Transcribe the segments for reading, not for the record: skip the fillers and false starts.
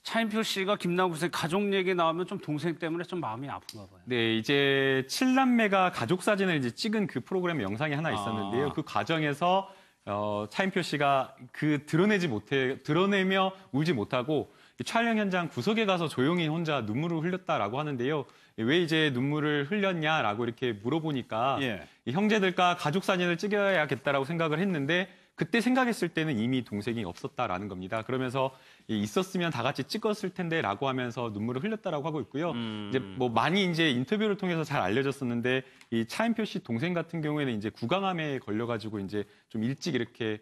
차인표 씨가 김남국 씨 가족 얘기 나오면 좀 동생 때문에 좀 마음이 아픈가 봐요. 네, 이제 7남매가 가족 사진을 이제 찍은 그 프로그램 영상이 하나 있었는데요. 그 과정에서 차인표 씨가 드러내며 울지 못하고 촬영 현장 구석에 가서 조용히 혼자 눈물을 흘렸다라고 하는데요. 왜 이제 눈물을 흘렸냐라고 이렇게 물어보니까 이 형제들과 가족 사진을 찍어야겠다라고 생각을 했는데 그때 생각했을 때는 이미 동생이 없었다라는 겁니다. 그러면서 있었으면 다 같이 찍었을 텐데라고 하면서 눈물을 흘렸다라고 하고 있고요. 이제 뭐 많이 이제 인터뷰를 통해서 잘 알려졌었는데 이 차인표 씨 동생 같은 경우에는 이제 구강암에 걸려가지고 이제 좀 일찍 이렇게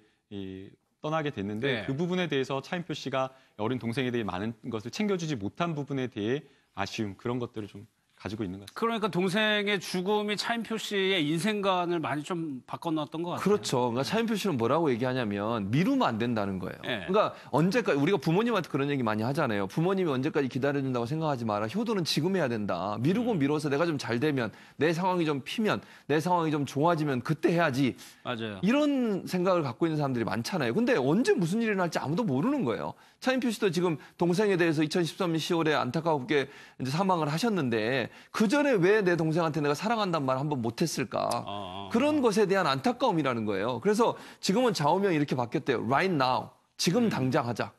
떠나게 됐는데 그 부분에 대해서 차인표 씨가 어린 동생에 대해 많은 것을 챙겨주지 못한 부분에 대해 아쉬움 그런 것들을 좀 가지고 있는 것 같습니다. 그러니까 동생의 죽음이 차인표 씨의 인생관을 많이 좀 바꿔놨던 것 같아요. 그렇죠. 그러니까 차인표 씨는 뭐라고 얘기하냐면 미루면 안 된다는 거예요. 네. 그러니까 언제까지 우리가 부모님한테 그런 얘기 많이 하잖아요. 부모님이 언제까지 기다려준다고 생각하지 마라. 효도는 지금 해야 된다. 미루고 미뤄서 내가 좀 잘 되면 내 상황이 좀 피면 내 상황이 좀 좋아지면 그때 해야지. 맞아요. 이런 생각을 갖고 있는 사람들이 많잖아요. 근데 언제 무슨 일이 날지 아무도 모르는 거예요. 차인표 씨도 지금 동생에 대해서 2013년 10월에 안타깝게 이제 사망을 하셨는데 그 전에 왜 내 동생한테 내가 사랑한다는 말 한번 못했을까? 그런 것에 대한 안타까움이라는 거예요. 그래서 지금은 좌우명이 이렇게 바뀌었대요. Right now. 지금 당장 하자.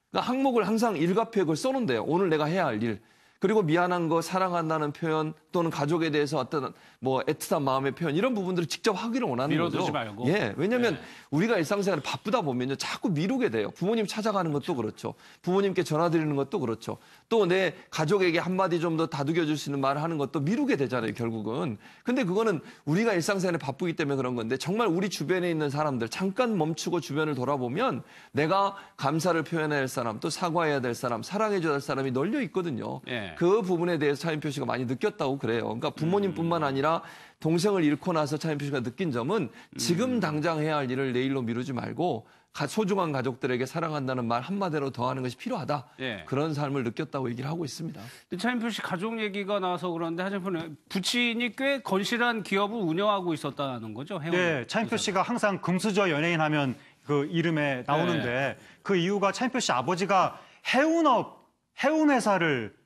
그러니까 항목을 항상 일과표에 그걸 써놓은대요. 오늘 내가 해야 할 일. 그리고 미안한 거, 사랑한다는 표현 또는 가족에 대해서 어떤 뭐 애틋한 마음의 표현 이런 부분들을 직접 하기를 원하는 거죠. 미뤄두지 말고. 예, 왜냐하면 우리가 일상생활에 바쁘다 보면요 자꾸 미루게 돼요. 부모님 찾아가는 것도 그렇죠. 부모님께 전화드리는 것도 그렇죠. 또 내 가족에게 한마디 좀 더 다독여줄 수 있는 말을 하는 것도 미루게 되잖아요. 결국은. 근데 그거는 우리가 일상생활에 바쁘기 때문에 그런 건데 정말 우리 주변에 있는 사람들 잠깐 멈추고 주변을 돌아보면 내가 감사를 표현해야 할 사람 또 사과해야 될 사람 사랑해줘야 할 사람이 널려 있거든요. 예. 그 부분에 대해서 차인표 씨가 많이 느꼈다고 그래요. 그러니까 부모님뿐만 아니라 동생을 잃고 나서 차인표 씨가 느낀 점은 지금 당장 해야 할 일을 내일로 미루지 말고 소중한 가족들에게 사랑한다는 말 한마디로 더하는 것이 필요하다. 예. 그런 삶을 느꼈다고 얘기를 하고 있습니다. 차인표 씨 가족 얘기가 나와서 그런데 하재분 부친이 꽤 건실한 기업을 운영하고 있었다는 거죠? 네, 차인표 씨가 항상 금수저 연예인 하면 그 이름에 나오는데 그 이유가 차인표 씨 아버지가 해운회사를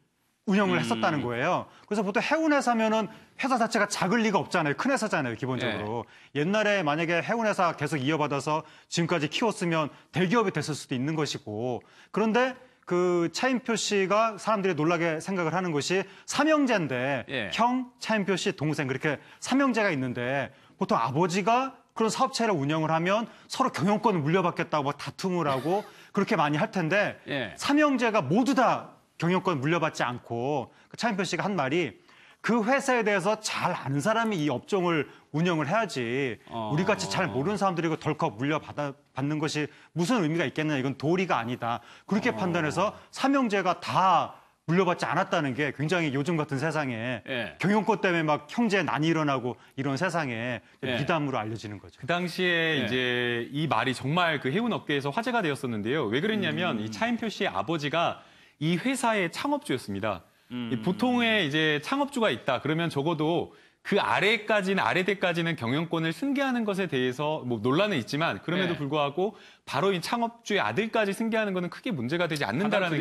운영을 했었다는 거예요. 그래서 보통 해운회사면은 회사 자체가 작을 리가 없잖아요. 큰 회사잖아요, 기본적으로. 옛날에 만약에 해운회사 계속 이어받아서 지금까지 키웠으면 대기업이 됐을 수도 있는 것이고. 그런데 그 차인표 씨가 사람들이 놀라게 생각을 하는 것이 삼형제인데 형, 차인표 씨, 동생 그렇게 삼형제가 있는데 보통 아버지가 그런 사업체를 운영을 하면 서로 경영권을 물려받겠다고 막 다툼을 하고 그렇게 많이 할 텐데 삼형제가 모두 다 경영권 물려받지 않고 차인표 씨가 한 말이 그 회사에 대해서 잘 아는 사람이 이 업종을 운영을 해야지 우리같이 잘 모르는 사람들이 덜컥 물려받는 것이 무슨 의미가 있겠느냐. 이건 도리가 아니다. 그렇게 판단해서 삼형제가 다 물려받지 않았다는 게 굉장히 요즘 같은 세상에 경영권 때문에 막 형제 난이 일어나고 이런 세상에 미담으로 알려지는 거죠. 그 당시에 이제 이 말이 정말 그 해운 업계에서 화제가 되었었는데요. 왜 그랬냐면 이 차인표 씨의 아버지가 이 회사의 창업주였습니다. 보통의 이제 창업주가 있다. 그러면 적어도 그 아래대까지는 경영권을 승계하는 것에 대해서 뭐 논란은 있지만 그럼에도 불구하고 바로 이 창업주의 아들까지 승계하는 것은 크게 문제가 되지 않는다라는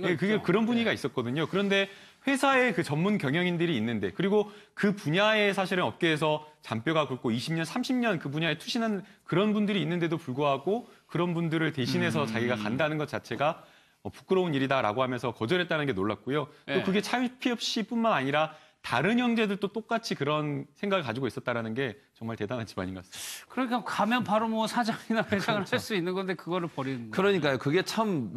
게 그게 그런 분위기가 있었거든요. 그런데 회사에 그 전문 경영인들이 있는데 그리고 그 분야에 사실은 업계에서 잔뼈가 굵고 20년, 30년 그 분야에 투신한 그런 분들이 있는데도 불구하고 그런 분들을 대신해서 자기가 간다는 것 자체가 부끄러운 일이다라고 하면서 거절했다는 게 놀랍고요. 또 그게 차인표 씨뿐만 아니라 다른 형제들도 똑같이 그런 생각을 가지고 있었다는 게 정말 대단한 집안인 것 같습니다. 그러니까 가면 바로 뭐 사장이나 회장을 할 수 있는 건데 그거를 버리는 거예요. 그러니까요. 그게 참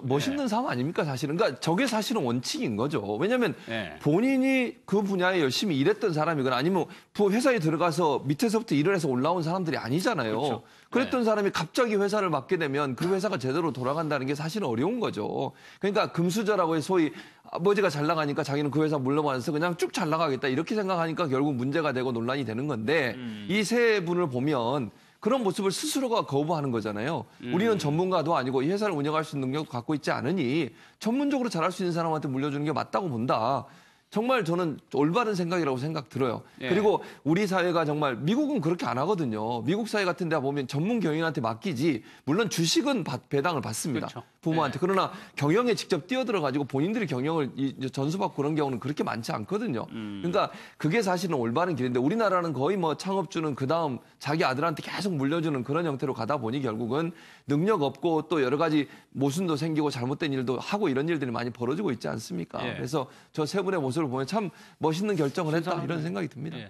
멋있는 삶 아닙니까 사실은. 그러니까 저게 사실은 원칙인 거죠. 왜냐하면 본인이 그 분야에 열심히 일했던 사람이거나 아니면 회사에 들어가서 밑에서부터 일을 해서 올라온 사람들이 아니잖아요. 그렇죠. 그랬던 사람이 갑자기 회사를 맡게 되면 그 회사가 제대로 돌아간다는 게 사실은 어려운 거죠. 그러니까 금수저라고 해서 소위 아버지가 잘 나가니까 자기는 그 회사 물러가면서 그냥 쭉 잘 나가겠다 이렇게 생각하니까 결국 문제가 되고 논란이 되는 건데 이 세 분을 보면 그런 모습을 스스로가 거부하는 거잖아요. 우리는 전문가도 아니고 이 회사를 운영할 수 있는 능력도 갖고 있지 않으니 전문적으로 잘할 수 있는 사람한테 물려주는 게 맞다고 본다. 정말 저는 올바른 생각이라고 생각 들어요. 예. 그리고 우리 사회가 정말 미국은 그렇게 안 하거든요. 미국 사회 같은 데 보면 전문 경영한테 맡기지 물론 주식은 배당을 받습니다. 그렇죠. 부모한테. 그러나 경영에 직접 뛰어들어 가지고 본인들이 경영을 이제 전수받고 그런 경우는 그렇게 많지 않거든요. 그러니까 그게 사실은 올바른 길인데 우리나라는 거의 뭐 창업주는 그다음 자기 아들한테 계속 물려주는 그런 형태로 가다 보니 결국은 능력 없고 또 여러 가지 모순도 생기고 잘못된 일도 하고 이런 일들이 많이 벌어지고 있지 않습니까? 예. 그래서 저 세 분의 모습을 보면 참 멋있는 결정을 했다 이런 생각이 듭니다. 예.